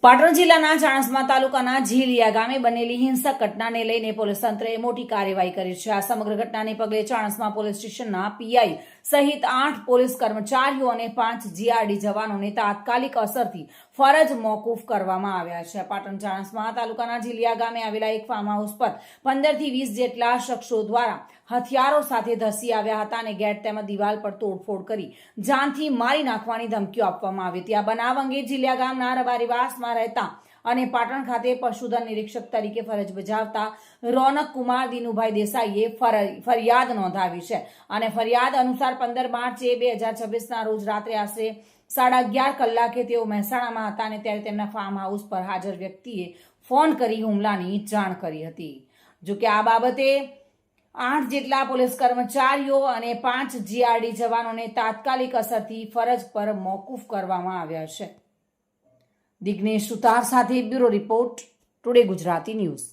પાટણ જિલ્લાના ચાણસ્મા તાલુકાના ઝીલિયા ગામે બનેલી હિંસક ઘટનાને લઈને પોલીસ તંત્રએ મોટી કાર્યવાહી કરી છે. આ સમગ્ર ઘટનાને પગલે ચાણસ્મા પોલીસ સ્ટેશનના પીઆઈ સહિત 8 પોલીસ કર્મચારીઓ અને 5 જીઆરડી જવાનોને તાત્કાલિક અસરથી ફરજ મોકૂફ કરવામાં આવ્યા છે. પાટણ ચાણસ્મા તાલુકાના ઝીલિયા ગામે આવેલા એક ફાર્મ હાઉસ પર 15 થી 20 જેટલા શખ્સો દ્વારા હથિયારો સાથે ધસી આવ્યા હતા અને ગેટ તેમજ દિવાલ પર તોડફોડ કરી જાનથી મારી નાખવાની ધમકીઓ આપવામાં આવી હતી. આ બનાવ અંગે ઝીલિયા ગામના રબારીવાસમાં રહેતા અને પાટણ ખાતે પશુધન નિરીક્ષક તરીકે ફરજ બજાવતા રોનક કુમાર દિનુભાઈ દેસાઈએ ફરિયાદ નોંધાવી છે અને ફરિયાદ અનુસાર 15 માર્ચ 2026ના રોજ રાત્રે આશરે 11:30 કલાકે તેઓ મહેસાણામાં હતા અને ત્યારે તેમના ફાર્મ હાઉસ પર હાજર વ્યક્તિએ ફોન કરી હુમલાની જાણ કરી હતી. જોકે આ બાબતે 8 જેટલા પોલીસ કર્મચારીઓ અને 5 જીઆરડી જવાનોને તાત્કાલિક અસરથી ફરજ પર મોકૂફ કરવામાં આવ્યા છે. દિગ્નેશ સુતાર સાથે bureau report, today Gujarati news.